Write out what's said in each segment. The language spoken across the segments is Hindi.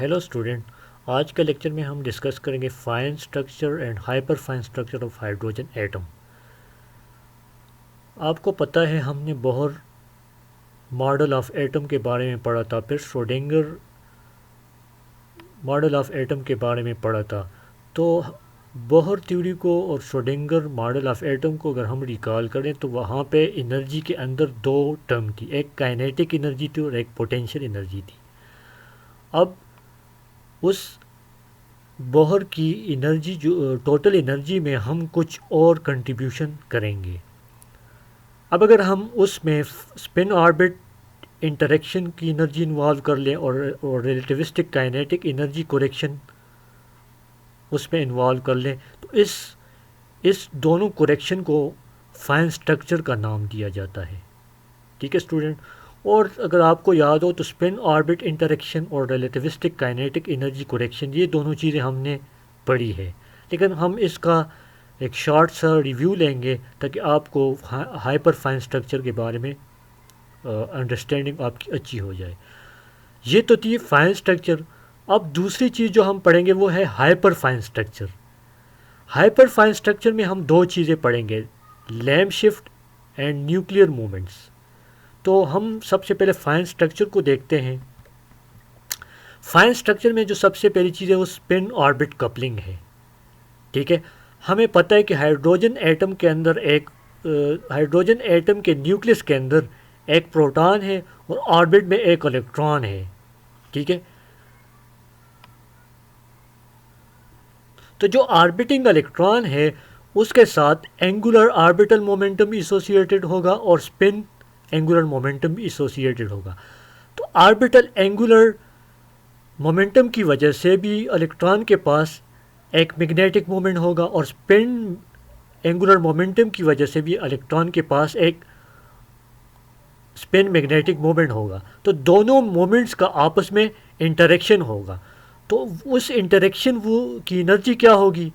Hello student. आज के लेक्चर में हम डिस्कस करेंगे fine structure and hyper fine structure of hydrogen atom. आपको पता है हमने बोहर मॉडल ऑफ एटम के बारे में पढ़ा था, फिर श्रोडिंगर मॉडल ऑफ एटम के बारे में पढ़ा था। तो बोहर थ्योरी को और श्रोडिंगर मॉडल ऑफ एटम को अगर हम रिकॉल करें तो वहाँ पे एनर्जी के अंदर दो टर्म थी, एक काइनेटिक एनर्जी थी और एक पोटेंशियल एनर्जी थी। अब उस बोहर की एनर्जी जो टोटल एनर्जी में हम कुछ और कंट्रीब्यूशन करेंगे। अब अगर हम उसमें स्पिन ऑर्बिट इंटरेक्शन की एनर्जी इन्वॉल्व कर लें और रिलेटिविस्टिक काइनेटिक एनर्जी कोरेक्शन उसमें इन्वॉल्व कर लें तो इस दोनों कोरेक्शन को फाइन स्ट्रक्चर का नाम दिया जाता है। ठीक है स्टूडेंट। और अगर आपको याद हो तो स्पिन ऑर्बिट इंटरेक्शन और रिलेटिविस्टिक काइनेटिक एनर्जी कोरेक्शन ये दोनों चीज़ें हमने पढ़ी है, लेकिन हम इसका एक शॉर्ट सा रिव्यू लेंगे ताकि आपको हाइपर फाइन स्ट्रक्चर के बारे में अंडरस्टैंडिंग आपकी अच्छी हो जाए। ये तो थी फाइन स्ट्रक्चर। अब दूसरी चीज़ जो हम पढ़ेंगे वो है hyper fine structure. Hyper fine structure में हम दो चीज़ें पढ़ेंगे, lamp shift and nuclear movements. तो हम सबसे पहले फाइन स्ट्रक्चर को देखते हैं। फाइन स्ट्रक्चर में जो सबसे पहली चीज़ है वो स्पिन ऑर्बिट कपलिंग है। ठीक है। हमें पता है कि हाइड्रोजन एटम के अंदर हाइड्रोजन एटम के न्यूक्लियस के अंदर एक प्रोटॉन है और ऑर्बिट में एक इलेक्ट्रॉन है। ठीक है। तो जो ऑर्बिटिंग इलेक्ट्रॉन है उसके साथ एंगुलर ऑर्बिटल मोमेंटम एसोसिएटेड होगा और स्पिन एंगुलर मोमेंटम भी एसोसिएटेड होगा। तो ऑर्बिटल एंगुलर मोमेंटम की वजह से भी इलेक्ट्रॉन के पास एक मैग्नेटिक मोमेंट होगा और स्पिन एंगुलर मोमेंटम की वजह से भी इलेक्ट्रॉन के पास एक स्पिन मैग्नेटिक मोमेंट होगा। तो दोनों मोमेंट्स का आपस में इंटरेक्शन होगा। तो उस इंटरेक्शन वो की एनर्जी क्या होगी?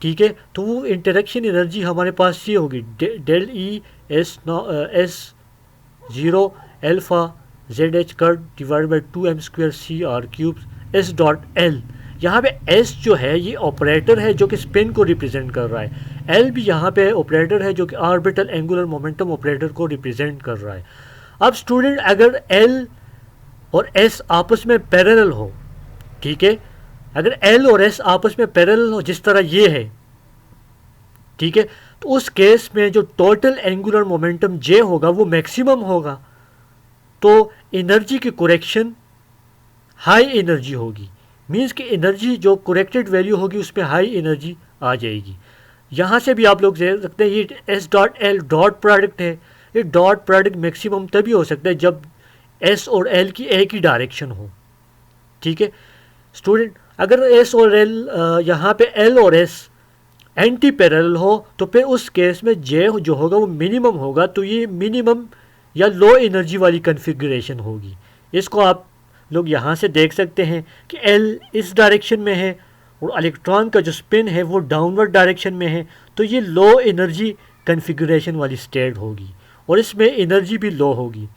ठीक है। तो वो इंटरेक्शन एनर्जी हमारे पास ये होगी del E S 0 alpha Z H कर्ड divide by 2m² CR³ S dot L. यहाँ पे S जो है ये ऑपरेटर है जो कि स्पिन को रिप्रेजेंट कर रहा है। L भी यहाँ पे ऑपरेटर है जो कि ऑर्बिटल एंगुलर मोमेंटम ऑपरेटर को रिप्रेजेंट कर रहा है। अब स्टूडेंट अगर L और S आपस में पैरेलल हो, ठीक है, अगर L और S आपस में पैरेलल हो जिस तरह ये है, ठीक है, तो उस केस में जो टोटल एंगुलर मोमेंटम J होगा वो मैक्सिमम होगा। तो एनर्जी की कोरेक्शन हाई एनर्जी होगी, मींस कि एनर्जी जो कोरेक्टेड वैल्यू होगी उसमें हाई एनर्जी आ जाएगी। यहाँ से भी आप लोग देख सकते हैं ये S dot L dot product है। ये डॉट प्रोडक्ट मैक्सिमम तभी हो सकता है जब S और L की एक ही डायरेक्शन हो। ठीक है स्टूडेंट। अगर S और L यहाँ पे L और S एंटी पैरेलल हो तो फिर उस केस में J जो होगा वो मिनिमम होगा। तो ये मिनिमम या लो एनर्जी वाली कन्फिग्रेशन होगी। इसको आप लोग यहाँ से देख सकते हैं कि L इस डायरेक्शन में है और इलेक्ट्रॉन का जो स्पिन है वो डाउनवर्ड डायरेक्शन में है। तो ये लो एनर्जी कन्फिग्रेशन वाली स्टेट होगी और इसमें एनर्जी भी लो होगी।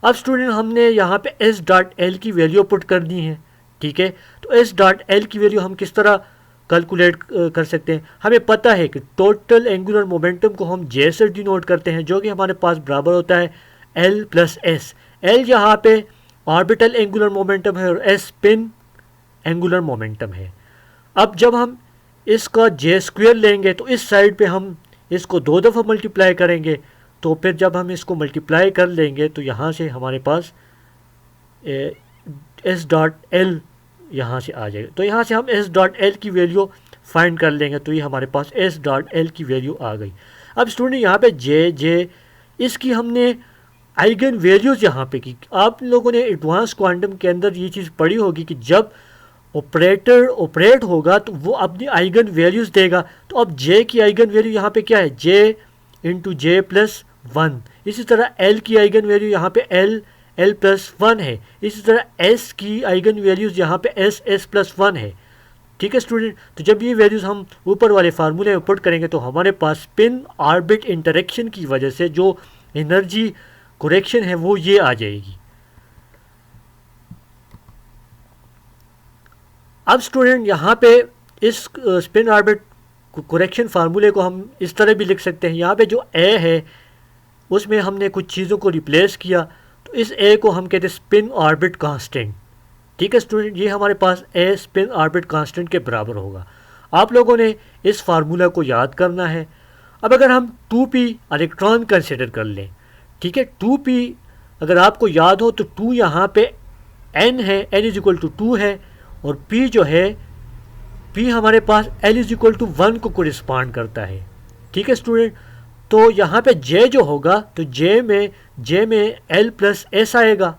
अब स्टूडेंट हमने यहाँ पे S डॉट L की वैल्यू पुट करनी है। ठीक है। तो S डॉट L की वैल्यू हम किस तरह कैलकुलेट कर सकते हैं? हमें पता है कि टोटल एंगुलर मोमेंटम को हम J से डिनोट करते हैं जो कि हमारे पास बराबर होता है L प्लस S। L यहाँ पे ऑर्बिटल एंगुलर मोमेंटम है और S स्पिन एंगुलर मोमेंटम है। अब जब हम इसका J² लेंगे तो इस साइड पे हम इसको 2 दफ़ा मल्टीप्लाई करेंगे। तो फिर जब हम इसको मल्टीप्लाई कर लेंगे तो यहाँ से हमारे पास S डॉट L यहाँ से आ जाएगा। तो यहाँ से हम S डॉट L की वैल्यू फाइंड कर लेंगे। तो ये हमारे पास S डॉट L की वैल्यू आ गई। अब स्टूडेंट यहाँ पे J इसकी हमने आइगन वैल्यूज़ यहाँ पे की। आप लोगों ने एडवांस क्वांटम के अंदर ये चीज़ पढ़ी होगी कि जब ऑपरेटर ऑपरेट होगा तो वो अपनी आइगन वैल्यूज़ देगा। तो अब J की आइगन वैल्यू यहाँ पे क्या है? J into J plus 1। इसी तरह L की आइगन वैल्यू यहाँ पे L प्लस 1 है। इसी तरह S की आइगन वैल्यूज़ यहाँ पे S प्लस 1 है। ठीक है स्टूडेंट। तो जब ये वैल्यूज़ हम ऊपर वाले फार्मूले में पुट करेंगे तो हमारे पास स्पिन ऑर्बिट इंटरेक्शन की वजह से जो एनर्जी कोरेक्शन है वो ये आ जाएगी। अब स्टूडेंट यहाँ पे इस स्पिन ऑर्बिट करेक्शन फार्मूले को हम इस तरह भी लिख सकते हैं। यहाँ पे जो ए है उसमें हमने कुछ चीज़ों को रिप्लेस किया, तो इस ए को हम कहते हैं स्पिन ऑर्बिट कांस्टेंट। ठीक है स्टूडेंट, ये हमारे पास ए स्पिन ऑर्बिट कांस्टेंट के बराबर होगा। आप लोगों ने इस फार्मूला को याद करना है। अब अगर हम 2p इलेक्ट्रॉन कंसिडर कर लें, ठीक है, 2p अगर आपको याद हो तो 2 यहाँ पे n है, n इज इक्वल टू 2 है, और p जो है p हमारे पास l इज इक्वल टू 1 को कोरिस्पॉन्ड करता है। ठीक है स्टूडेंट, तो यहाँ पे j जो होगा तो j में l प्लस एस आएगा।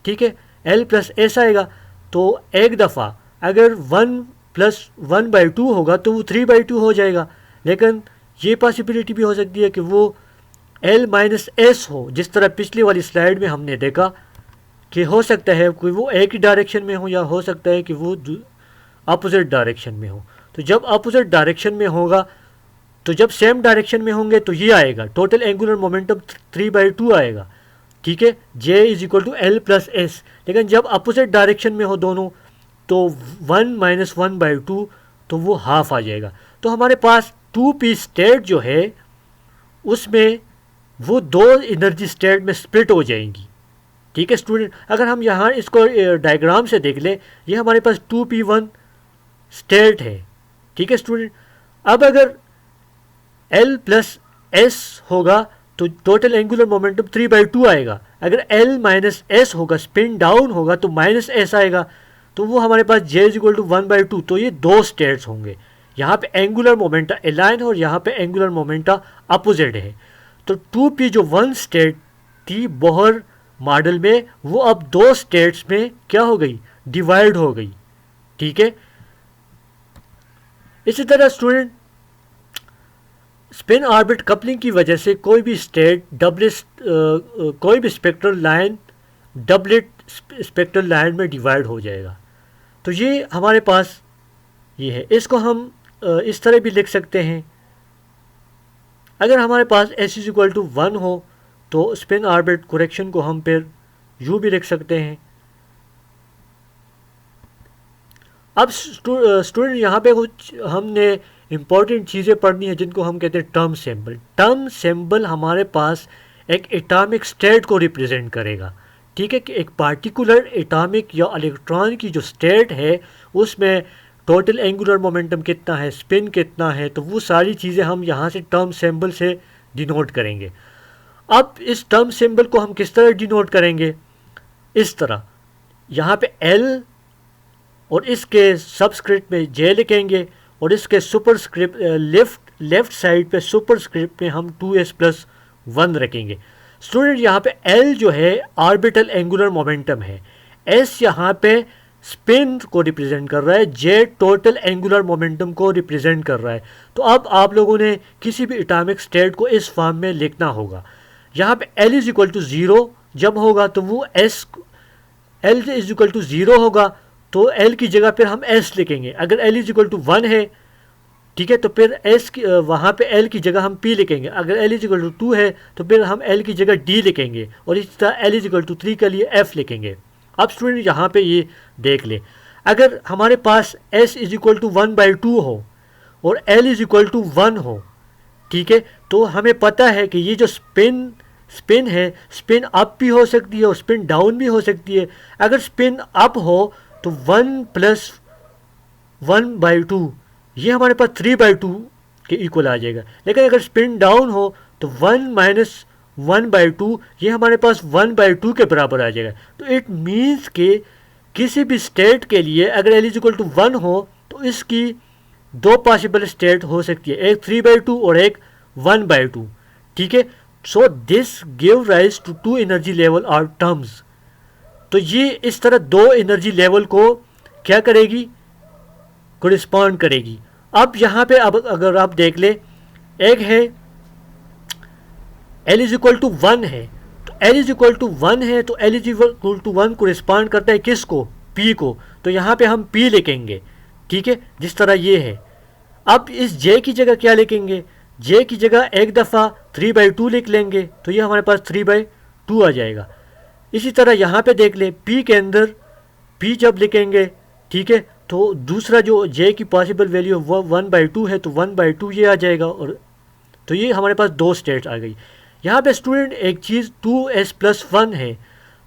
ठीक है, l प्लस एस आएगा, तो एक दफ़ा अगर 1 प्लस 1/2 होगा तो वो 3/2 हो जाएगा। लेकिन ये पॉसिबिलिटी भी हो सकती है कि वो l माइनस एस हो, जिस तरह पिछली वाली स्लाइड में हमने देखा कि हो सकता है कि वो एक ही डायरेक्शन में हो, या हो सकता है कि वो अपोजिट डायरेक्शन में हो। तो जब अपोजिट डायरेक्शन में होगा, तो जब सेम डायरेक्शन में होंगे तो ये आएगा, टोटल एंगुलर मोमेंटम 3/2 आएगा। ठीक है, j is equal to L plus S. लेकिन जब अपोजिट डायरेक्शन में हो दोनों, तो 1 माइनस 1/2, तो वो हाफ आ जाएगा। तो हमारे पास 2p स्टेट जो है उसमें वो 2 एनर्जी स्टेट में स्प्लिट हो जाएंगी। ठीक है स्टूडेंट, अगर हम यहाँ इसको डायग्राम से देख लें, ये हमारे पास 2p1 स्टेट है। ठीक है स्टूडेंट, अब अगर l प्लस एस होगा तो टोटल एंगुलर मोमेंटम 3/2 आएगा। अगर l माइनस एस होगा, स्पिन डाउन होगा, तो माइनस एस आएगा, तो वो हमारे पास j इज इक्वल टू 1/2। तो ये 2 स्टेट्स होंगे, यहाँ पे एंगुलर मोमेंटा अलाइन और यहाँ पे एंगुलर मोमेंटा अपोजिट है। तो 2p जो 1 स्टेट थी बोहर मॉडल में, वो अब 2 स्टेट्स में क्या हो गई, डिवाइड हो गई। ठीक है, इसी तरह स्टूडेंट स्पिन ऑर्बिट कपलिंग की वजह से कोई भी स्टेट कोई भी spectral line doublet spectral line में डिवाइड हो जाएगा। तो ये हमारे पास ये है, इसको हम इस तरह भी लिख सकते हैं। अगर हमारे पास s इज इक्वल टू 1 हो तो स्पिन ऑर्बिट करेक्शन को हम फिर यूँ भी लिख सकते हैं। अब स्टूडेंट यहाँ पे कुछ हमने इम्पॉर्टेंट चीज़ें पढ़नी है जिनको हम कहते हैं टर्म सिंबल। टर्म सिंबल हमारे पास एक एटॉमिक स्टेट को रिप्रेजेंट करेगा। ठीक है, कि एक पार्टिकुलर एटॉमिक या इलेक्ट्रॉन की जो स्टेट है उसमें टोटल एंगुलर मोमेंटम कितना है, स्पिन कितना है, तो वो सारी चीज़ें हम यहाँ से टर्म सिंबल से डिनोट करेंगे। अब इस टर्म सिंबल को हम किस तरह डिनोट करेंगे, इस तरह यहाँ पे L और इसके सबस्क्रिप्ट में J लिखेंगे, और इसके सुपरस्क्रिप्ट लेफ्ट साइड पे सुपरस्क्रिप्ट में हम 2s+1 रखेंगे। स्टूडेंट यहाँ पे L जो है ऑर्बिटल एंगुलर मोमेंटम है, S यहाँ पे स्पिन को रिप्रेजेंट कर रहा है, J टोटल एंगुलर मोमेंटम को रिप्रेजेंट कर रहा है। तो अब आप लोगों ने किसी भी एटॉमिक स्टेट को इस फॉर्म में लिखना होगा। यहाँ पे L इज इक्वल टू 0 जब होगा तो वो L इज इक्वल टू 0 होगा तो L की जगह पर हम S लिखेंगे। अगर L इज इक्वल टू 1 है, ठीक है, तो फिर S की वहाँ पे L की जगह हम P लिखेंगे। अगर L इज इक्वल टू 2 है तो फिर हम L की जगह D लिखेंगे, और इस तरह L इज इक्वल टू 3 के लिए F लिखेंगे। अब स्टूडेंट यहाँ पे ये देख ले, अगर हमारे पास S इज इक्वल टू 1/2 हो और L इज इक्वल टू 1 हो, ठीक है, तो हमें पता है कि ये जो स्पिन है, स्पिन अप भी हो सकती है और स्पिन डाउन भी हो सकती है। अगर स्पिन अप हो तो 1 + 1/2 ये हमारे पास 3/2 के इक्वल आ जाएगा। लेकिन अगर स्पिन डाउन हो तो 1 - 1/2 ये हमारे पास 1/2 के बराबर आ जाएगा। तो इट मीन्स कि किसी भी स्टेट के लिए अगर L इज इक्वल टू 1 हो तो इसकी 2 पॉसिबल स्टेट हो सकती है, एक 3/2 और एक 1/2। ठीक है, so this give rise to 2 energy level और टर्म्स। तो ये इस तरह 2 एनर्जी लेवल को क्या करेगी, कोरिस्पॉन्ड करेगी। अब यहाँ पे अब अगर आप देख ले, एक है L इज इक्वल टू 1 है, तो L इज इक्वल टू 1 है तो L इज इक्वल टू 1 कोरिस्पॉन्ड करता है किसको, P को। तो यहाँ पे हम P लिखेंगे, ठीक है, जिस तरह ये है। अब इस J की जगह क्या लिखेंगे, J की जगह एक दफ़ा 3/2 लिख लेंगे, तो ये हमारे पास 3/2 आ जाएगा। इसी तरह यहाँ पे देख लें, P के अंदर P जब लिखेंगे, ठीक है, तो दूसरा जो जे की पॉसिबल वैल्यू वो 1/2 है, तो 1/2 ये आ जाएगा। और तो ये हमारे पास दो स्टेट्स आ गई। यहाँ पे स्टूडेंट एक चीज़ 2s+1 है,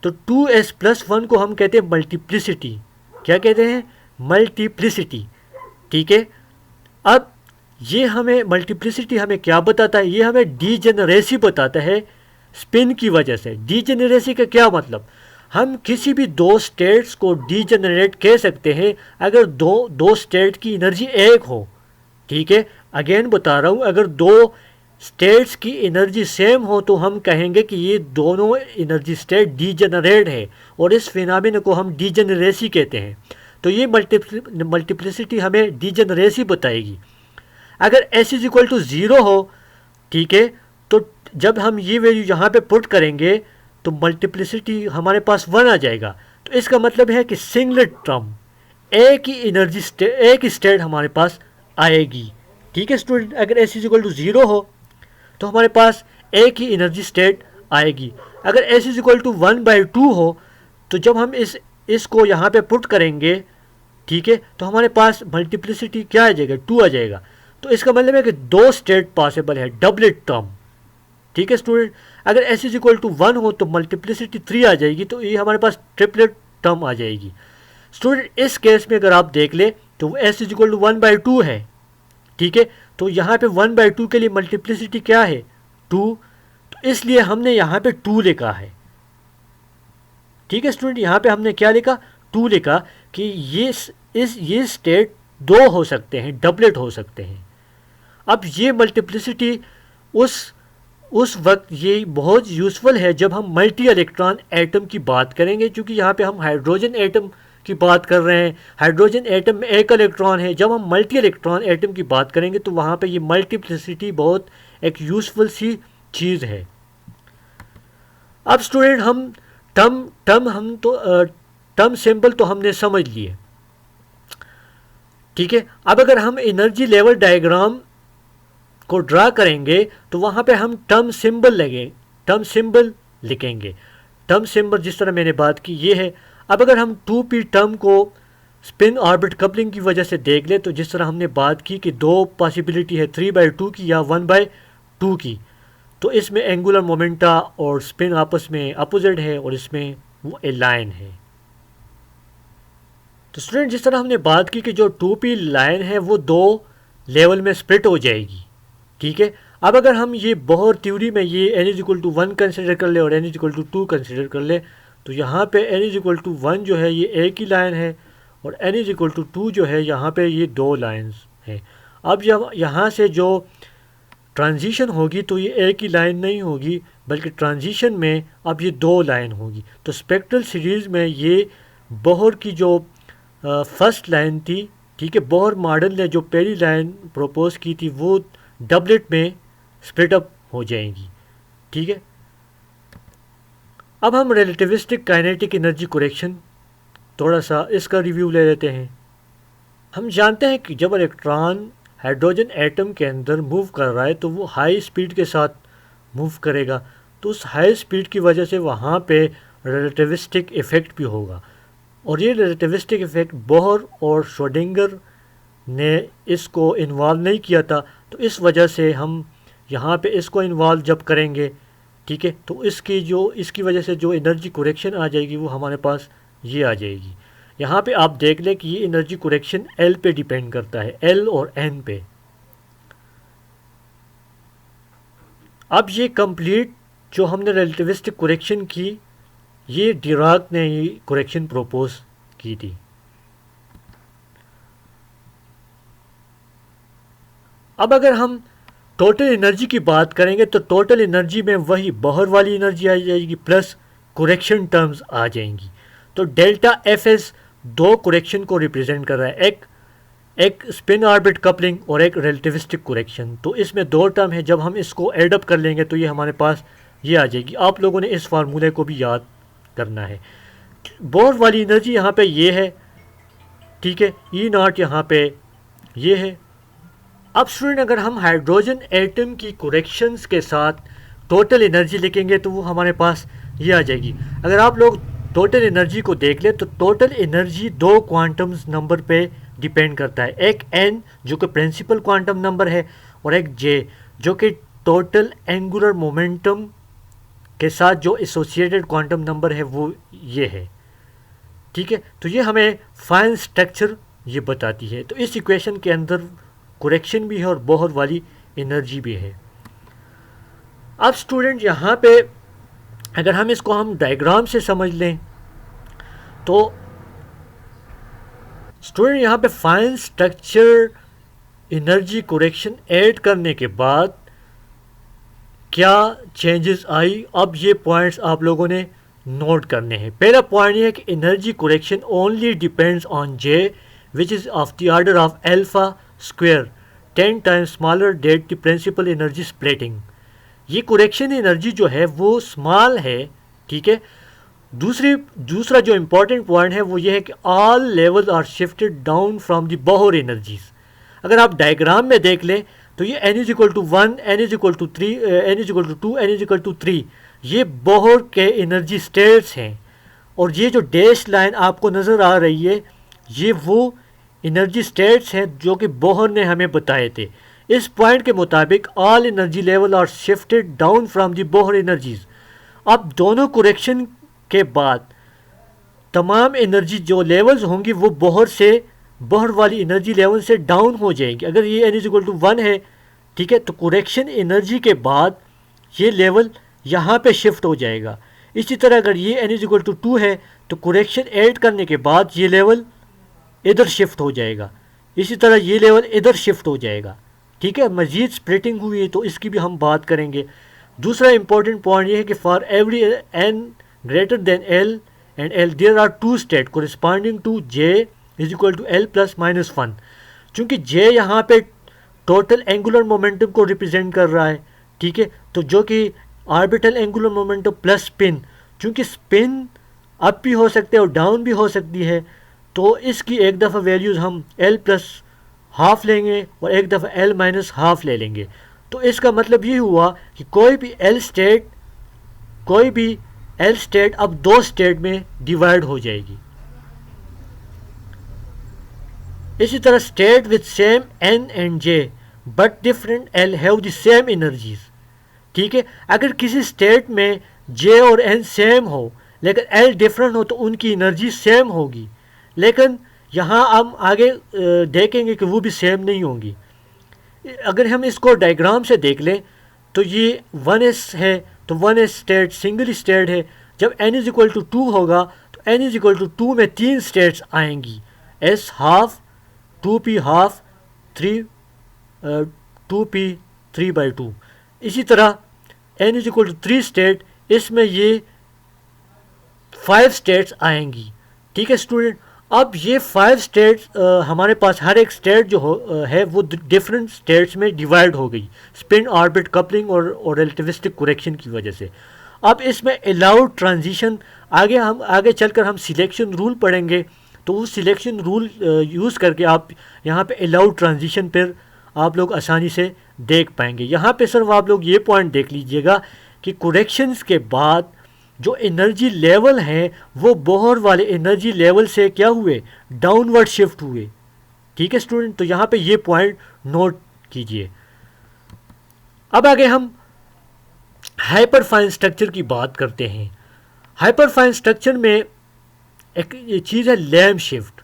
तो 2s+1 को हम कहते हैं मल्टीप्लिसिटी। क्या कहते हैं? मल्टीप्लिसिटी। ठीक है। अब ये हमें मल्टीप्लिसिटी हमें क्या बताता है? ये हमें डीजेनरेसी बताता है स्पिन की वजह से। डीजेनरेसी का क्या मतलब? हम किसी भी दो स्टेट्स को डीजेनरेट कह सकते हैं अगर दो स्टेट की एनर्जी एक हो। ठीक है, अगेन बता रहा हूँ, अगर दो स्टेट्स की एनर्जी सेम हो तो हम कहेंगे कि ये दोनों एनर्जी स्टेट डीजेनरेट है, और इस फिनोमेना को हम डीजेनरेसी कहते हैं। तो ये मल्टीप्लिसिटी हमें डीजेनरेसी बताएगी। अगर s इज इक्वल टू 0 हो, ठीक है, तो जब हम ये वैल्यू यहाँ पे पुट करेंगे तो मल्टीप्लिसिटी हमारे पास 1 आ जाएगा। तो इसका मतलब है कि सिंगलेट टर्म एक ही एनर्जी स्टेट, एक ही स्टेट हमारे पास आएगी। ठीक है स्टूडेंट, अगर s इज इक्वल टू 0 हो तो हमारे पास एक ही एनर्जी स्टेट आएगी। अगर s इज इक्वल टू 1/2 हो तो जब हम इसको यहाँ पे पुट करेंगे, ठीक है, तो हमारे पास मल्टीप्लिसिटी क्या आ जाएगा? 2 आ जाएगा। तो इसका मतलब है कि दो स्टेट पॉसिबल है, डबलेट टर्म। ठीक है स्टूडेंट, अगर s इज इक्वल टू 1 हो तो मल्टीप्लिसिटी 3 आ जाएगी, तो ये हमारे पास ट्रिपलेट टर्म आ जाएगी। स्टूडेंट इस केस में अगर आप देख ले तो s इज इक्वल टू 1/2 है। ठीक है, तो यहाँ पे 1/2 के लिए मल्टीप्लिसिटी क्या है? 2। तो इसलिए हमने यहाँ पे 2 लिखा है। ठीक है स्टूडेंट, यहाँ पे हमने क्या लिखा? 2 लिखा कि ये स्टेट दो हो सकते हैं, डबलेट हो सकते हैं। अब ये मल्टीप्लिसिटी उस वक्त ये बहुत यूज़फुल है जब हम मल्टी इलेक्ट्रॉन एटम की बात करेंगे, क्योंकि यहाँ पे हम हाइड्रोजन एटम की बात कर रहे हैं। हाइड्रोजन एटम में एक इलेक्ट्रॉन है। जब हम मल्टी इलेक्ट्रॉन एटम की बात करेंगे तो वहाँ पे ये मल्टीप्लिसिटी बहुत एक यूज़फुल सी चीज़ है। अब स्टूडेंट हम टर्म सिंबल तो हमने समझ लिए। ठीक है, अब अगर हम एनर्जी लेवल डायग्राम को ड्रा करेंगे तो वहाँ पे हम टर्म सिंबल लिखेंगे। टर्म सिंबल जिस तरह मैंने बात की ये है। अब अगर हम 2p टर्म को स्पिन ऑर्बिट कपलिंग की वजह से देख ले, तो जिस तरह हमने बात की कि दो पॉसिबिलिटी है 3/2 की या 1/2 की, तो इसमें एंगुलर मोमेंटा और स्पिन आपस में अपोजिट है और इसमें वो अलाइन है। तो स्टूडेंट जिस तरह हमने बात की कि जो 2p लाइन है वो दो लेवल में स्प्लिट हो जाएगी। ठीक है, अब अगर हम ये बहुत थ्योरी में ये n is equal to 1 consider कर ले और n is equal to 2 consider कर ले, तो यहाँ पे n इज इक्वल टू 1 जो है ये एक ही लाइन है, और n इज इक्वल टू 2 जो है यहाँ पे ये दो लाइंस हैं। अब जब यहाँ से जो ट्रांजिशन होगी तो ये एक ही लाइन नहीं होगी, बल्कि ट्रांजिशन में अब ये दो लाइन होगी। तो स्पेक्ट्रल सीरीज़ में ये बोहर की जो फर्स्ट लाइन थी, ठीक है, बोहर मॉडल ने जो पहली लाइन प्रपोज की थी वो डबलेट में स्प्लिट अप हो जाएंगी। ठीक है, अब हम रिलेटिविस्टिक काइनेटिक एनर्जी करेक्शन थोड़ा सा इसका रिव्यू ले लेते हैं। हम जानते हैं कि जब इलेक्ट्रॉन हाइड्रोजन एटम के अंदर मूव कर रहा है तो वो हाई स्पीड के साथ मूव करेगा, तो उस हाई स्पीड की वजह से वहाँ पे रिलेटिविस्टिक इफ़ेक्ट भी होगा। और ये रिलेटिविस्टिक इफ़ेक्ट बोहर और श्रोडिंगर ने इसको इन्वॉल्व नहीं किया था, तो इस वजह से हम यहाँ पे इसको इन्वॉल्व जब करेंगे, ठीक है, तो इसकी वजह से जो एनर्जी करेक्शन आ जाएगी वो हमारे पास ये आ जाएगी। यहाँ पे आप देख लें कि ये एनर्जी करेक्शन L पे डिपेंड करता है, L और N पे। अब ये कंप्लीट जो हमने रिलेटिविस्टिक करेक्शन की, ये डिराक ने ये करेक्शन प्रपोज की थी। अब अगर हम टोटल एनर्जी की बात करेंगे तो टोटल एनर्जी में वही बोहर वाली एनर्जी आ जाएगी प्लस करेक्शन टर्म्स आ जाएंगी। तो डेल्टा एफ एस दो करेक्शन को रिप्रेजेंट कर रहा है, एक स्पिन ऑर्बिट कपलिंग और एक रिलेटिविस्टिक करेक्शन। तो इसमें दो टर्म है, जब हम इसको एडअप कर लेंगे तो ये हमारे पास ये आ जाएगी। आप लोगों ने इस फार्मूले को भी याद करना है। बोहर वाली एनर्जी यहाँ पे ये है, ठीक है, ई नॉट यहाँ पे ये है। अब स्टूडेंट अगर हम हाइड्रोजन एटम की करेक्शंस के साथ टोटल एनर्जी लिखेंगे तो वो हमारे पास ये आ जाएगी। अगर आप लोग टोटल एनर्जी को देख ले तो टोटल एनर्जी दो क्वांटम नंबर पे डिपेंड करता है, एक एन जो कि प्रिंसिपल क्वांटम नंबर है और एक जे जो कि टोटल एंगुलर मोमेंटम के साथ जो एसोसिएटेड क्वांटम नंबर है वो ये है। ठीक है, तो ये हमें फाइन स्ट्रक्चर ये बताती है। तो इस इक्वेशन के अंदर करेक्शन भी है और बोहर वाली एनर्जी भी है। अब स्टूडेंट यहाँ पे अगर हम इसको हम डायग्राम से समझ लें तो स्टूडेंट यहाँ पे fine structure energy correction add करने के बाद क्या चेंजेस आई, अब ये पॉइंट्स आप लोगों ने नोट करने हैं। पहला पॉइंट ये है कि energy correction only depends on J which is of the order of alpha square 10 times smaller than the principal energy splitting. ये करेक्शन एनर्जी जो है वो स्मॉल है। ठीक है, दूसरा जो इम्पोर्टेंट पॉइंट है वो ये है कि all levels are shifted down from the Bohr energies. अगर आप डायग्राम में देख लें तो ये n is equal to 1, n is equal to 3, n is equal to 2, n is equal to 3 ये बोहर के एनर्जी स्टेट्स हैं। और ये जो डैश लाइन आपको नज़र आ रही है ये वो एनर्जी स्टेट्स हैं जो कि बोहर ने हमें बताए थे। इस पॉइंट के मुताबिक all energy level are shifted down from the Bohr energies. अब दोनों करेक्शन के बाद तमाम एनर्जी जो लेवल्स होंगी वो बोहर वाली एनर्जी लेवल से डाउन हो जाएंगी। अगर ये n इज इक्वल टू 1 है, ठीक है, तो करेक्शन एनर्जी के बाद ये लेवल यहाँ पे शिफ्ट हो जाएगा। इसी तरह अगर ये n इज इक्वल टू 2 है तो करेक्शन ऐड करने के बाद ये लेवल इधर शिफ्ट हो जाएगा, इसी तरह ये लेवल इधर शिफ्ट हो जाएगा। ठीक है, मज़ीद स्प्लिटिंग हुई है तो इसकी भी हम बात करेंगे। दूसरा इंपॉर्टेंट पॉइंट ये है कि for every n greater than l and l there are two state corresponding to j is equal to l plus minus 1। चूँकि j यहाँ पे टोटल एंगुलर मोमेंटम को रिप्रेजेंट कर रहा है। ठीक है, तो जो कि orbital angular momentum plus spin, चूँकि स्पिन अप भी हो सकते हैं और डाउन भी हो सकती है, तो इसकी एक दफ़ा वैल्यूज़ हम l प्लस हाफ लेंगे और एक दफ़ा l माइनस हाफ ले लेंगे। तो इसका मतलब ये हुआ कि कोई भी l स्टेट अब दो स्टेट में डिवाइड हो जाएगी। इसी तरह state with same n and j but different l have the same energies. ठीक है, अगर किसी स्टेट में j और n सेम हो लेकिन l डिफरेंट हो तो उनकी एनर्जी सेम होगी, लेकिन यहाँ हम आगे देखेंगे कि वो भी सेम नहीं होंगी। अगर हम इसको डायग्राम से देख लें तो ये 1s है, तो 1s स्टेट सिंगल स्टेट है। जब n इज इक्वल टू 2 होगा तो n इज इक्वल टू 2 में 3 स्टेट्स आएंगी, s half, 2p half, 2p 3/2। इसी तरह n is equal to 3 state, इसमें ये 5 स्टेट्स आएंगी। ठीक है स्टूडेंट, अब ये 5 स्टेट्स हमारे पास हर एक स्टेट जो है वो डिफरेंट स्टेट्स में डिवाइड हो गई स्पिन ऑर्बिट कपलिंग और रिलेटिविस्टिक करेक्शन की वजह से। अब इसमें अलाउड ट्रांजिशन आगे चलकर हम सिलेक्शन रूल पढ़ेंगे, तो उस सिलेक्शन रूल यूज़ करके आप यहाँ पे अलाउड ट्रांजिशन पर आप लोग आसानी से देख पाएंगे। यहाँ पे सिर्फ आप लोग ये पॉइंट देख लीजिएगा कि करेक्शंस के बाद जो एनर्जी लेवल हैं वो बोहर वाले एनर्जी लेवल से क्या हुए, डाउनवर्ड शिफ्ट हुए। ठीक है स्टूडेंट, तो यहाँ पे ये पॉइंट नोट कीजिए। अब आगे हम हाइपरफाइन स्ट्रक्चर की बात करते हैं। हाइपरफाइन स्ट्रक्चर में एक ये चीज़ है लैम्प शिफ्ट।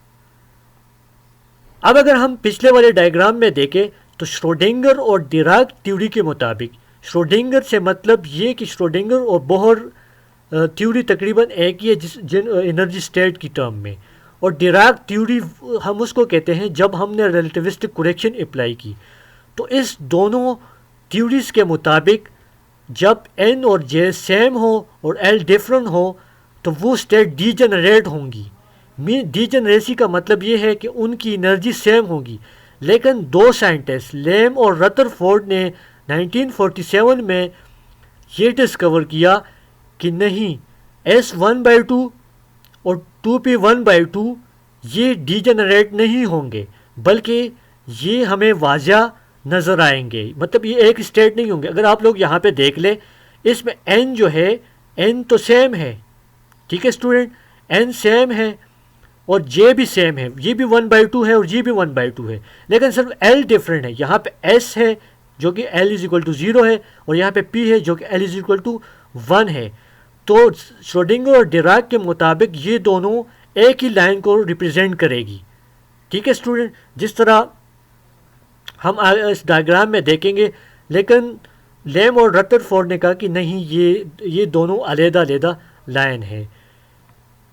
अब अगर हम पिछले वाले डायग्राम में देखें तो श्रोडिंगर और डिराक थ्योरी के मुताबिक, श्रोडिंगर से मतलब ये कि श्रोडिंगर और बोहर थ्योरी तकरीबन एक ही है जिन एनर्जी स्टेट की टर्म में, और डिराक थ्योरी हम उसको कहते हैं जब हमने रिलेटिविस्टिक करेक्शन अप्लाई की। तो इस दोनों थ्योरीज के मुताबिक जब n और j सेम हो और l डिफरेंट हो तो वो स्टेट डीजनरेट होंगी। डीजनरेसी का मतलब ये है कि उनकी एनर्जी सेम होगी, लेकिन दो साइंटिस्ट लैम और रदरफोर्ड ने 1947 में ये डिस्कवर किया कि नहीं, S1/2 और 2p1/2 ये डीजनरेट नहीं होंगे, बल्कि ये हमें वाज़ा नज़र आएंगे, मतलब ये एक स्टेट नहीं होंगे। अगर आप लोग यहाँ पे देख लें, इसमें n जो है n तो सेम है, ठीक है स्टूडेंट, एन सेम है और जे भी सेम है, ये भी 1/2 है और जी भी 1/2 है, लेकिन सिर्फ एल डिफरेंट है। यहाँ पे एस है जो कि एल इज इक्वल टू 0 है और यहाँ पे पी है जो कि एल इज इक्वल टू 1 है। तो श्रोडिंगर और डिराक के मुताबिक ये दोनों एक ही लाइन को रिप्रेजेंट करेगी। ठीक है स्टूडेंट, जिस तरह हम इस डायग्राम में देखेंगे, लेकिन लेम और रदरफोर्ड ने कहा कि नहीं, ये दोनों अलग-अलग लाइन है।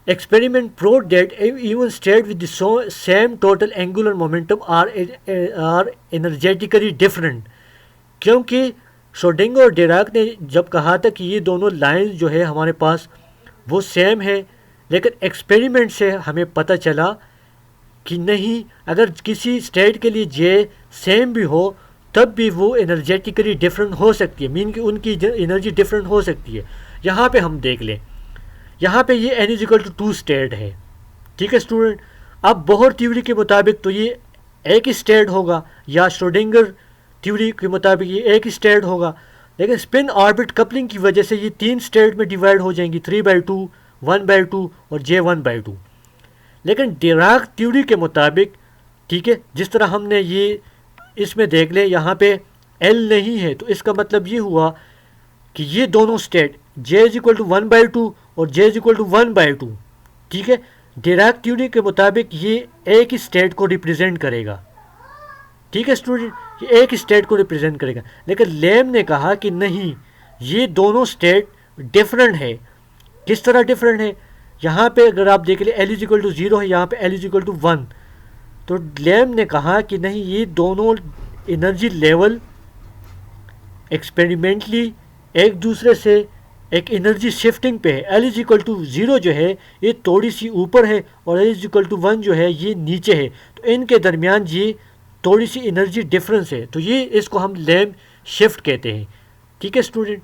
Experiment proved that even states with the same total angular momentum are energetically different। क्योंकि श्रोडिंगर और डिराक ने जब कहा था कि ये दोनों लाइंस जो है हमारे पास वो सेम है, लेकिन एक्सपेरिमेंट से हमें पता चला कि नहीं, अगर किसी स्टेट के लिए जे सेम भी हो तब भी वो एनर्जेटिकली डिफरेंट हो सकती है, मीन कि उनकी एनर्जी डिफरेंट हो सकती है। यहाँ पे हम देख लें, यहाँ पे ये n is equal to 2 state है। ठीक है स्टूडेंट, अब बोहर थ्योरी के मुताबिक तो ये एक ही स्टेट होगा, या श्रोडिंगर थ्योरी के मुताबिक ये एक ही स्टेट होगा, लेकिन स्पिन ऑर्बिट कपलिंग की वजह से ये 3 स्टेट में डिवाइड हो जाएंगी, 3/2, 1/2 और जे 1/2। लेकिन डिराक थ्योरी के मुताबिक, ठीक है, जिस तरह हमने ये इसमें देख ले, यहाँ पे एल नहीं है, तो इसका मतलब ये हुआ कि ये दोनों state J is equal to 1/2 और जे इज इक्वल टू 1/2, ठीक है, डिराक थ्योरी के मुताबिक ये एक ही स्टेट को रिप्रेजेंट करेगा। ठीक है स्टूडेंट, ये एक ही स्टेट को रिप्रेजेंट करेगा। लेकिन लेम ने कहा कि नहीं, ये दोनों स्टेट डिफरेंट है। किस तरह डिफरेंट है? यहाँ पे अगर आप देख ले, एल इज इक्वल टू 0 है, यहाँ पे एल इज इक्वल टू 1, तो लेम ने कहा कि नहीं, ये दोनों एनर्जी लेवल एक्सपेरिमेंटली एक दूसरे से एक एनर्जी शिफ्टिंग पे है। एल इज इक्वल टू 0 जो है ये थोड़ी सी ऊपर है और एल इज इक्वल टू 1 जो है ये नीचे है, तो इनके दरमियान ये थोड़ी सी एनर्जी डिफरेंस है, तो ये इसको हम लेम शिफ्ट कहते हैं। ठीक है स्टूडेंट,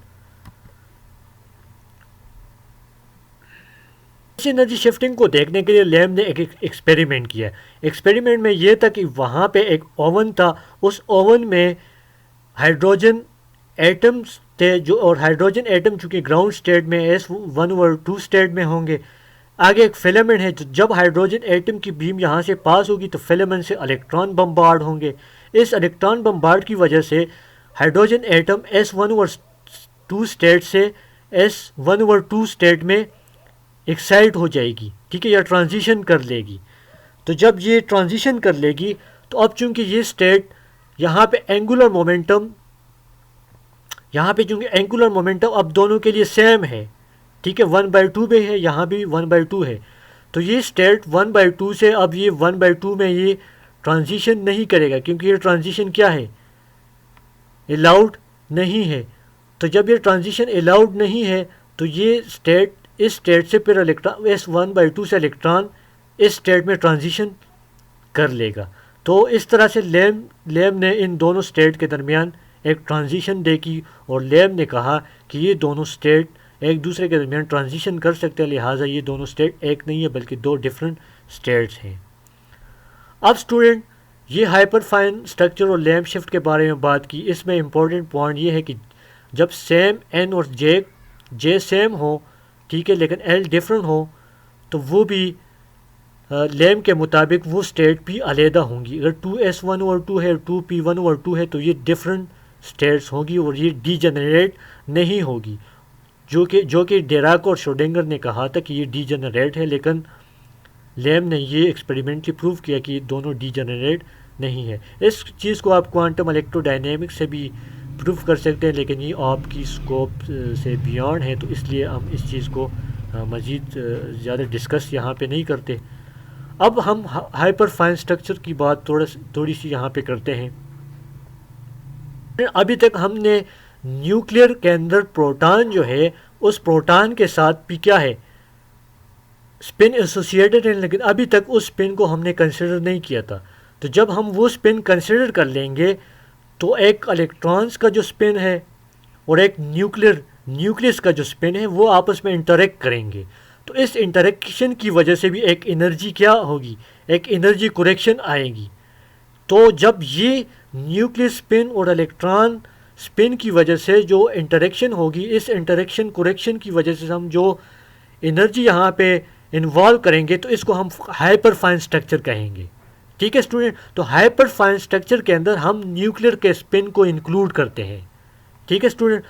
इस एनर्जी शिफ्टिंग को देखने के लिए लेम ने एक एक्सपेरिमेंट किया। एक्सपेरिमेंट में ये था कि वहाँ पे एक ओवन था, उस ओवन में हाइड्रोजन एटम्स थे, जो और हाइड्रोजन एटम चूँकि ग्राउंड स्टेट में S1 और 2 स्टेट में होंगे। आगे एक फिलामेंट है, तो जब हाइड्रोजन एटम की बीम यहाँ से पास होगी तो फिलामेंट से इलेक्ट्रॉन बम्बार्ड होंगे। इस इलेक्ट्रॉन बम्बार्ड की वजह से हाइड्रोजन एटम S1 और 2 स्टेट से S1 और 2 स्टेट में एक्साइट हो जाएगी, ठीक है, या ट्रांजिशन कर लेगी। तो जब ये ट्रांजिशन कर लेगी तो अब चूँकि ये स्टेट यहाँ पे एंगुलर मोमेंटम अब दोनों के लिए सेम है, ठीक है, 1/2 में है, यहाँ भी 1/2 है, तो ये स्टेट 1/2 से अब ये 1/2 में ये ट्रांजिशन नहीं करेगा, क्योंकि ये ट्रांजिशन क्या है, अलाउड नहीं है। तो जब ये ट्रांजिशन अलाउड नहीं है तो ये स्टेट, इस स्टेट से फिर इलेक्ट्रॉन S1/2 से इलेक्ट्रॉन इस स्टेट में ट्रांजिशन कर लेगा। तो इस तरह से लेम ने इन दोनों स्टेट के दरमियान एक ट्रांजिशन देखी और लेम ने कहा कि ये दोनों स्टेट एक दूसरे के दरमियान ट्रांजिशन कर सकते हैं, लिहाजा ये दोनों स्टेट एक नहीं है बल्कि 2 डिफरेंट स्टेट्स हैं। अब स्टूडेंट, ये हाइपरफाइन स्ट्रक्चर और लैम्प शिफ्ट के बारे में बात की। इसमें इम्पोर्टेंट पॉइंट ये है कि जब सेम एन और जे सेम हो, ठीक है, लेकिन एल डिफरेंट हो, तो वो भी लैम्प के मुताबिक वो स्टेट भी अलहदा होंगी। अगर 2s1 और 2 है, 2p1 और 2 है, तो ये डिफरेंट स्टेट्स होगी और ये डीजेनरेट नहीं होगी, जो कि डिराक और श्रोडिंगर ने कहा था कि ये डीजेनरेट है, लेकिन लैम्प ने ये एक्सपेरिमेंटली प्रूव किया कि ये दोनों डीजेनरेट नहीं है। इस चीज़ को आप क्वांटम इलेक्ट्रोडायनेमिक्स से भी प्रूफ कर सकते हैं, लेकिन ये आपकी स्कोप से बियॉन्ड है, तो इसलिए हम इस चीज़ को मज़ीद ज़्यादा डिस्कस यहाँ पे नहीं करते। अब हम हाइपर फाइन स्ट्रक्चर की बात थोड़ी सी यहाँ पे करते हैं। अभी तक हमने न्यूक्लियर के अंदर प्रोटॉन जो है, उस प्रोटॉन के साथ भी क्या है, स्पिन एसोसिएटेड है, लेकिन अभी तक उस स्पिन को हमने कंसिडर नहीं किया था। तो जब हम वो स्पिन कंसिडर कर लेंगे तो एक इलेक्ट्रॉन्स का जो स्पिन है और एक न्यूक्लियस का जो स्पिन है वो आपस में इंटरेक्ट करेंगे। तो इस इंटरेक्शन की वजह से भी एक एनर्जी क्या होगी, एक एनर्जी करेक्शन आएगी। तो जब ये न्यूक्लियस स्पिन और इलेक्ट्रॉन स्पिन की वजह से जो इंटरेक्शन होगी, इस इंटरेक्शन करेक्शन की वजह से हम जो एनर्जी यहाँ पे इन्वॉल्व करेंगे तो इसको हम हाइपर फाइन स्ट्रक्चर कहेंगे। ठीक है स्टूडेंट, तो हाइपर फाइन स्ट्रक्चर के अंदर हम न्यूक्लियर के स्पिन को इंक्लूड करते हैं। ठीक है स्टूडेंट,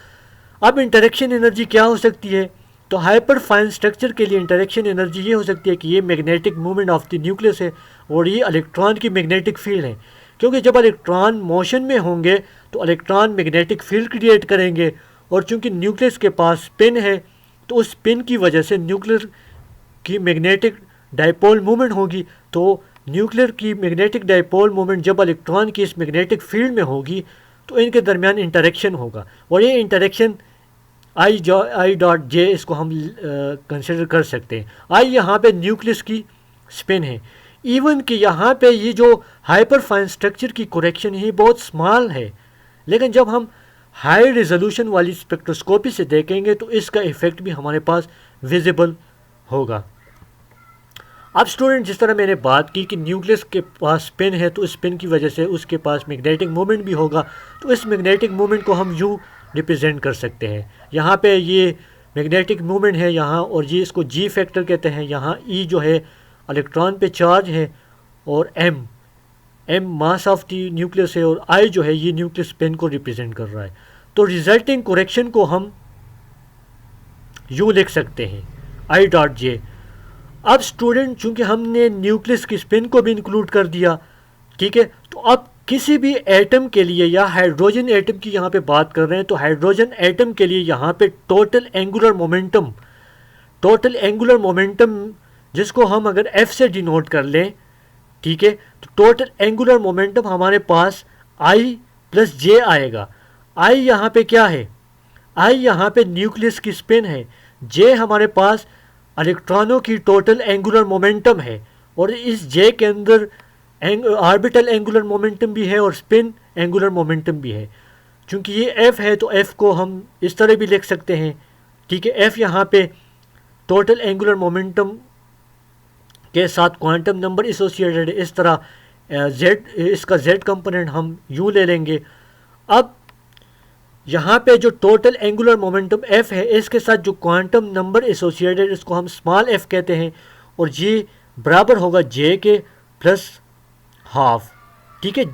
अब इंटरेक्शन एनर्जी क्या हो सकती है? तो हाइपर फाइन स्ट्रक्चर के लिए इंटरेक्शन एनर्जी ये हो सकती है कि ये magnetic movement of the nucleus है और ये इलेक्ट्रॉन की मैग्नेटिक फील्ड है, क्योंकि जब इलेक्ट्रॉन मोशन में होंगे तो इलेक्ट्रॉन मैग्नेटिक फील्ड क्रिएट करेंगे, और चूंकि न्यूक्लियस के पास स्पिन है तो उस स्पिन की वजह से न्यूक्लियर की मैग्नेटिक डाइपोल मूवमेंट होगी। तो न्यूक्लियर की मैग्नेटिक डाइपोल मूवमेंट जब इलेक्ट्रॉन की इस मैग्नेटिक फील्ड में होगी तो इनके दरमियान इंटरेक्शन होगा, और ये इंटरेक्शन आई डॉट जे इसको हम कंसिडर कर सकते हैं। आई यहाँ पे न्यूक्लियस की स्पिन है, इवन कि यहाँ पे ये जो हाइपर फाइन स्ट्रक्चर की करेक्शन है बहुत स्मॉल है, लेकिन जब हम हाई रेजोल्यूशन वाली स्पेक्ट्रोस्कोपी से देखेंगे तो इसका इफेक्ट भी हमारे पास विजिबल होगा। अब स्टूडेंट, जिस तरह मैंने बात की कि न्यूक्लियस के पास स्पिन है तो स्पिन की वजह से उसके पास मैग्नेटिक मूवमेंट भी होगा, तो इस मैग्नेटिक मूवमेंट को हम यूँ रिप्रेजेंट कर सकते हैं। यहाँ पे ये मैग्नेटिक मूवमेंट है यहाँ, और ये इसको जी फैक्टर कहते हैं। यहाँ ई जो है इलेक्ट्रॉन पे चार्ज है, और M mass of the nucleus है, और आई जो है ये न्यूक्लियस स्पिन को रिप्रेजेंट कर रहा है। तो रिजल्टिंग करेक्शन को हम यूँ लिख सकते हैं, आई डॉट जे। अब स्टूडेंट, चूंकि हमने न्यूक्लियस की स्पिन को भी इंक्लूड कर दिया, ठीक है, तो अब किसी भी एटम के लिए, या हाइड्रोजन एटम की यहाँ पे बात कर रहे हैं, तो हाइड्रोजन एटम के लिए यहाँ पे टोटल एंगुलर मोमेंटम जिसको हम अगर एफ से डिनोट कर लें, ठीक है, तो टोटल एंगुलर मोमेंटम हमारे पास आई प्लस जे आएगा। आई यहाँ पे क्या है? आई यहाँ पे न्यूक्लियस की स्पिन है, जे हमारे पास इलेक्ट्रॉनों की टोटल एंगुलर मोमेंटम है, और इस जे के अंदर ऑर्बिटल एंगुलर मोमेंटम भी है और स्पिन एंगुलर मोमेंटम भी है। चूंकि ये एफ है तो एफ को हम इस तरह भी लिख सकते हैं, ठीक है। एफ यहाँ पे टोटल एंगुलर मोमेंटम के साथ क्वांटम नंबर एसोसिएटेड है, इस तरह जेड, इसका जेड कंपोनेंट हम यूँ ले लेंगे। अब यहाँ पे जो टोटल एंगुलर मोमेंटम एफ है, इसके साथ जो क्वांटम नंबर एसोसिएटेड इसको हम स्मॉल एफ कहते हैं, और ये बराबर होगा जे के प्लस हाफ, ठीक है,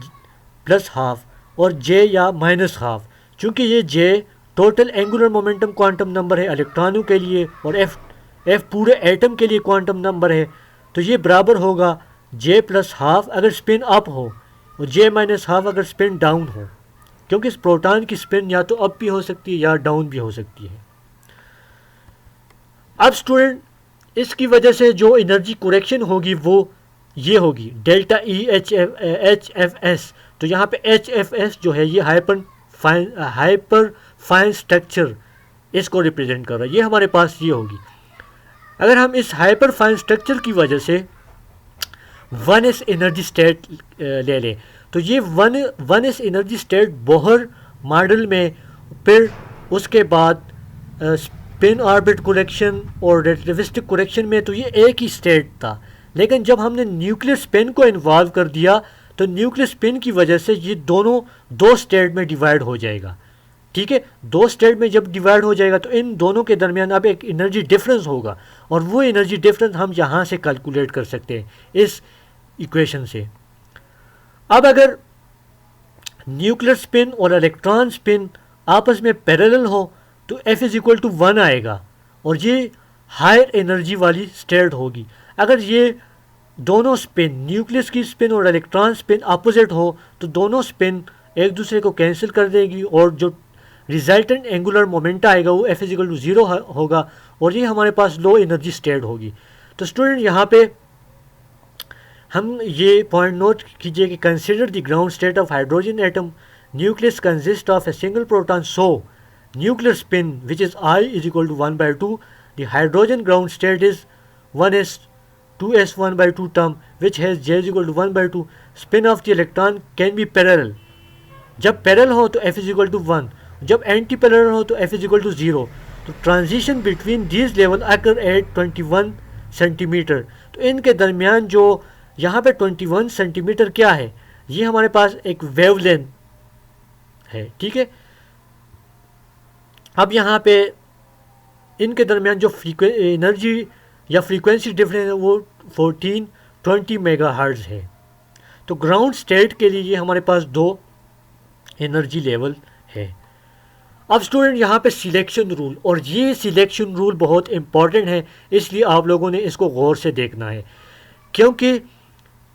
प्लस हाफ, और जे या माइनस हाफ। चूँकि ये J total angular momentum quantum number है इलेक्ट्रॉनों के लिए, और एफ पूरे एटम के लिए क्वांटम नंबर है, तो ये बराबर होगा जे प्लस हाफ अगर स्पिन अप हो, और जे माइनस हाफ अगर स्पिन डाउन हो, क्योंकि इस प्रोटॉन की स्पिन या तो अप भी हो सकती है या डाउन भी हो सकती है। अब स्टूडेंट, इसकी वजह से जो एनर्जी करेक्शन होगी वो ये होगी delta E H F S. तो यहाँ पे एच एफ एस जो है ये हाइपर फाइन स्ट्रक्चर इसको रिप्रेजेंट कर रहा है, ये हमारे पास ये होगी। अगर हम इस हाइपर फाइन स्ट्रक्चर की वजह से 1s एनर्जी स्टेट ले लें, तो ये 1s energy state Bohr model में, फिर उसके बाद स्पिन ऑर्बिट करेक्शन और रिलेटिविस्टिक करेक्शन में, तो ये एक ही स्टेट था। लेकिन जब हमने न्यूक्लियर स्पिन को इन्वॉल्व कर दिया तो न्यूक्लियर स्पिन की वजह से ये दोनों दो स्टेट में डिवाइड हो जाएगा, ठीक है। दो स्टेट में जब डिवाइड हो जाएगा तो इन दोनों के दरमियान अब एक एनर्जी डिफरेंस होगा, और वो एनर्जी डिफरेंस हम यहाँ से कैलकुलेट कर सकते हैं इस इक्वेशन से। अब अगर न्यूक्लियर स्पिन और इलेक्ट्रॉन स्पिन आपस में पैरेलल हो तो F इज इक्वल टू 1 आएगा, और ये हायर एनर्जी वाली स्टेट होगी। अगर ये दोनों स्पिन, न्यूक्लियस की स्पिन और इलेक्ट्रॉन स्पिन अपोजिट हो तो दोनों स्पिन एक दूसरे को कैंसिल कर देगी, और जो रिजल्टेंट एंगुलर मोमेंट आएगा वो F इज इक्वल टू 0 होगा, और ये हमारे पास लो एनर्जी स्टेट होगी। तो स्टूडेंट, यहाँ पे हम ये पॉइंट नोट कीजिए कि consider the ground state of hydrogen atom, nucleus consist of a single proton, so nuclear spin which is I is equal to 1 by 2, the hydrogen ground state is 1s 2s 1 by 2 term which has J is equal to 1 by 2. spin of the electron can be parallel, जब पैरेलल हो तो F is equal to 1, जब एंटी पैरेलल हो तो F is equal to 0। तो transition between these level occur at 21 centimetre. तो इनके दरमियान जो यहाँ पे 21 सेंटीमीटर क्या है, ये हमारे पास एक वेवलेंथ है, ठीक है। अब यहाँ पे इनके दरमियान जो एनर्जी या फ्रीक्वेंसी डिफरेंस है वो 1420 मेगाहर्ट्ज़ है। तो ग्राउंड स्टेट के लिए ये हमारे पास दो एनर्जी लेवल है। अब स्टूडेंट यहाँ पे सिलेक्शन रूल, और ये सिलेक्शन रूल बहुत इंपॉर्टेंट है, इसलिए आप लोगों ने इसको गौर से देखना है, क्योंकि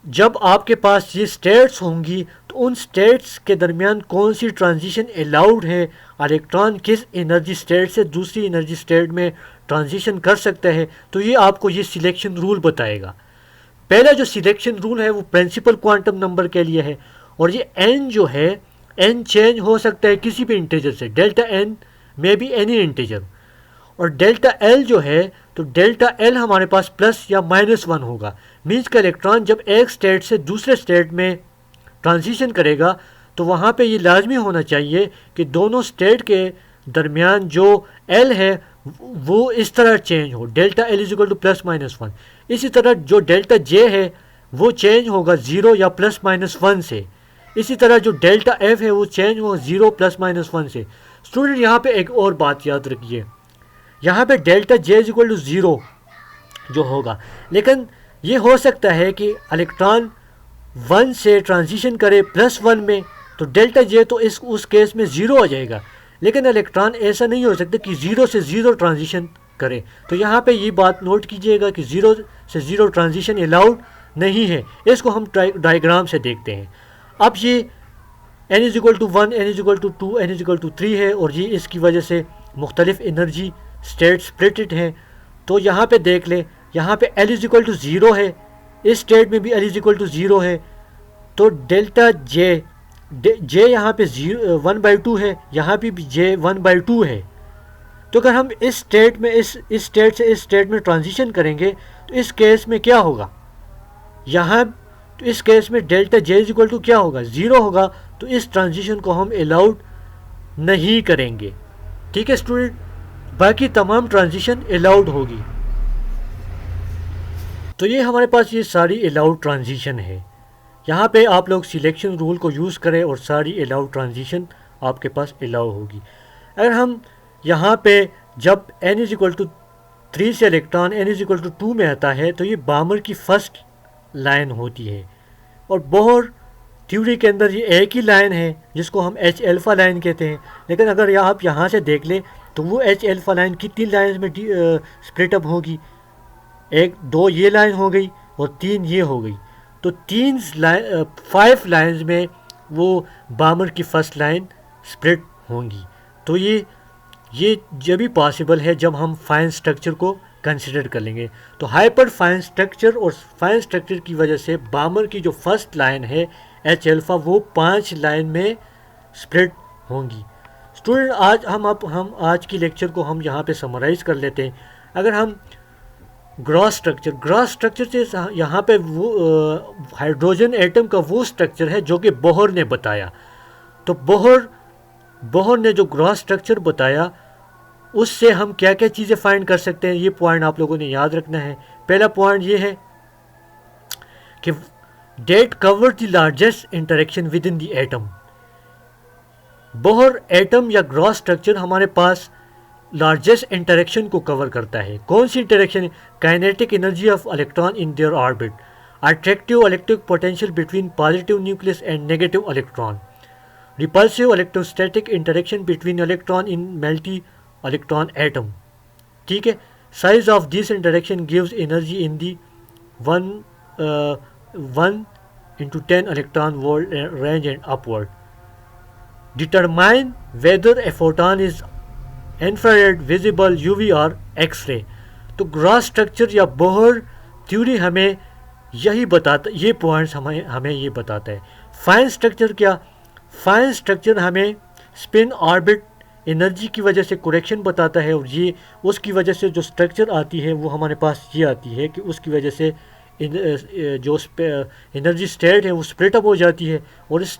जब आपके पास ये स्टेट्स होंगी तो उन स्टेट्स के दरमियान कौन सी ट्रांजिशन अलाउड है, इलेक्ट्रॉन किस एनर्जी स्टेट से दूसरी एनर्जी स्टेट में ट्रांजिशन कर सकता है, तो ये आपको ये सिलेक्शन रूल बताएगा। पहला जो सिलेक्शन रूल है वो प्रिंसिपल क्वांटम नंबर के लिए है, और ये एन जो है, एन चेंज हो सकता है किसी भी इंटीजर से, डेल्टा एन में बी एनी इंटीजर। और डेल्टा एल जो है, तो डेल्टा एल हमारे पास प्लस या -1 होगा। मीन्स का इलेक्ट्रॉन जब एक स्टेट से दूसरे स्टेट में ट्रांजिशन करेगा तो वहाँ पे ये लाजमी होना चाहिए कि दोनों स्टेट के दरमियान जो एल है वो इस तरह चेंज हो, delta L is equal to +-1। इसी तरह जो डेल्टा जे है वो चेंज होगा 0 या +-1 से। इसी तरह जो डेल्टा एफ है वो चेंज होगा 0 +-1 से। स्टूडेंट यहाँ पे एक और बात याद रखिए, यहाँ पे delta J is equal to 0 जो होगा, लेकिन ये हो सकता है कि इलेक्ट्रॉन 1 से ट्रांजिशन करे +1 में, तो डेल्टा जे तो उस केस में 0 हो जाएगा। लेकिन इलेक्ट्रॉन ऐसा नहीं हो सकता कि 0 से 0 ट्रांजिशन करे। तो यहाँ पे ये बात नोट कीजिएगा कि 0 से 0 ट्रांजिशन अलाउड नहीं है। इसको हम डायग्राम से देखते हैं। अब ये n is equal to 1, n is equal to 2, n is equal to 3 है, और ये इसकी वजह से मुख्तलिफ एनर्जी स्टेट स्प्लिटेड हैं। तो यहाँ पे देख लें, यहाँ पे l इज इक्वल टू 0 है, इस स्टेट में भी l इज इक्वल टू 0 है, तो डेल्टा जे यहाँ पे 1/2 है, यहाँ पे भी जे 1/2 है। तो अगर हम इस स्टेट में इस स्टेट से इस स्टेट में ट्रांजिशन करेंगे तो इस केस में क्या होगा, यहाँ तो इस केस में delta J is equal to क्या होगा, 0 होगा। तो इस ट्रांजिशन को हम अलाउड नहीं करेंगे। ठीक है स्टूडेंट, बाकी तमाम ट्रांजिशन अलाउड होगी। तो ये हमारे पास ये सारी अलाउड ट्रांजिशन है। यहाँ पे आप लोग सिलेक्शन रूल को यूज़ करें और सारी अलाउड ट्रांजिशन आपके पास अलाउ होगी। अगर हम यहाँ पे जब n इज इक्वल टू 3 से electron n is equal to 2 में आता है तो ये बामर की फर्स्ट लाइन होती है, और बोहर थ्योरी के अंदर ये एक ही लाइन है जिसको हम H अल्फ़ा लाइन कहते हैं। लेकिन अगर आप यहाँ से देख लें तो वो H अल्फ़ा लाइन कितनी लाइन में स्प्लिट अप होगी, 1-2 ये लाइन हो गई और 3 ये हो गई। तो 5 लाइन्स में वो बामर की फर्स्ट लाइन स्प्लिट होंगी। तो ये जब भी पॉसिबल है जब हम फाइन स्ट्रक्चर को कंसिडर कर लेंगे। तो हाइपर फाइन स्ट्रक्चर, और फाइन स्ट्रक्चर की वजह से बामर की जो फर्स्ट लाइन है H अल्फ़ा वो 5 लाइन में स्प्लिट होंगी। स्टूडेंट आज हम आज की लेक्चर को हम यहाँ पे समराइज़ कर लेते हैं। अगर हम ग्रॉस स्ट्रक्चर से यहाँ पे वो हाइड्रोजन एटम का वो स्ट्रक्चर है जो कि बोहर ने बताया। तो बोहर ने जो ग्रॉस स्ट्रक्चर बताया उससे हम क्या क्या चीज़ें फाइंड कर सकते हैं, ये पॉइंट आप लोगों ने याद रखना है। पहला पॉइंट ये है कि that cover the largest interaction within the atom. Bohr atom या ग्रॉस स्ट्रक्चर हमारे पास लार्जेस्ट इंटरेक्शन को कवर करता है। कौन सी interaction? Kinetic energy of electron in their orbit, attractive electric potential between positive nucleus and negative electron, repulsive electrostatic interaction between electron in multi electron atom. ठीक है, size of this interaction gives energy in the 1 into 10 electron volt range and upward. Determine whether a photon is infrared, visible, UV और X-ray। तो ग्रॉस स्ट्रक्चर या बोहर थ्योरी हमें यही बताता, ये पॉइंट्स हमें ये बताता है। फाइन स्ट्रक्चर क्या? फाइन स्ट्रक्चर हमें स्पिन ऑर्बिट एनर्जी की वजह से करेक्शन बताता है, और ये उसकी वजह से जो स्ट्रक्चर आती है वो हमारे पास ये आती है कि उसकी वजह से जो एनर्जी स्टेट है वो स्प्लिट अप हो जाती है, और इस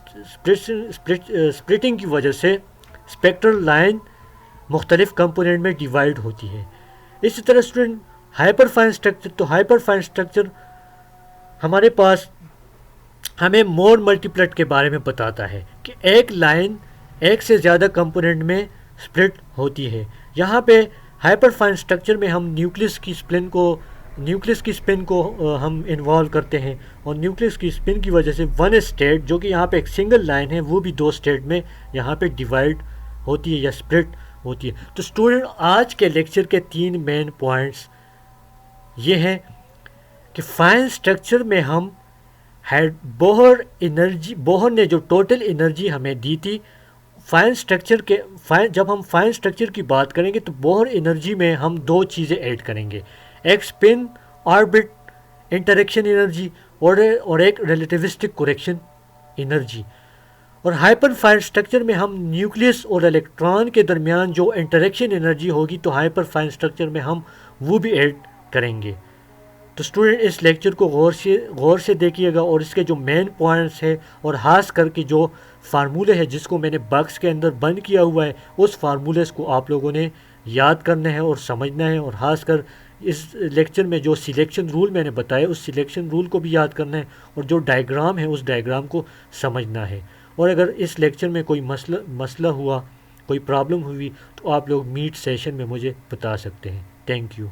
स्प्लिटिंग की वजह से स्पेक्ट्रल लाइन मुख्तलिफ कंपोनेंट में डिवाइड होती है। इसी तरह स्टूडेंट हाइपर फाइन स्ट्रक्चर, तो हाइपर फाइन स्ट्रक्चर हमारे पास हमें मोड मल्टीप्लेट के बारे में बताता है कि एक लाइन एक से ज़्यादा कंपोनेंट में स्प्लिट होती है। यहाँ पे हाइपर फाइन स्ट्रक्चर में हम न्यूक्लियस की स्पिन को हम इन्वॉल्व करते हैं, और न्यूक्लियस की स्पिन की वजह से वन स्टेट जो कि यहाँ पे एक सिंगल लाइन है वो भी दो स्टेट में यहाँ पे डिवाइड होती है या स्प्लिट होती है। तो स्टूडेंट, आज के लेक्चर के 3 मेन पॉइंट्स ये हैं कि फाइन स्ट्रक्चर में हम बोहर ने जो टोटल एनर्जी हमें दी थी, जब हम फाइन स्ट्रक्चर की बात करेंगे तो बोहर एनर्जी में हम 2 चीज़ें ऐड करेंगे, एक स्पिन ऑर्बिट इंटरेक्शन एनर्जी और एक रिलेटिविस्टिक करेक्शन एनर्जी। और हाइपर फाइन स्ट्रक्चर में हम न्यूक्लियस और इलेक्ट्रॉन के दरमियान जो इंटरेक्शन एनर्जी होगी तो हाइपर फाइन स्ट्रक्चर में हम वो भी ऐड करेंगे। तो स्टूडेंट, इस लेक्चर को गौर से देखिएगा और इसके जो मेन पॉइंट्स है और खास करके जो फार्मूले है जिसको मैंने बॉक्स के अंदर बंद किया हुआ है, उस फार्मूलेस को आप लोगों ने याद करना है और समझना है, और ख़ासकर इस लेक्चर में जो सिलेक्शन रूल मैंने बताया उस सिलेक्शन रूल को भी याद करना है, और जो डायग्राम है उस डायग्राम को समझना है। और अगर इस लेक्चर में कोई मसला हुआ, कोई प्रॉब्लम हुई, तो आप लोग मीट सेशन में मुझे बता सकते हैं। Thank you.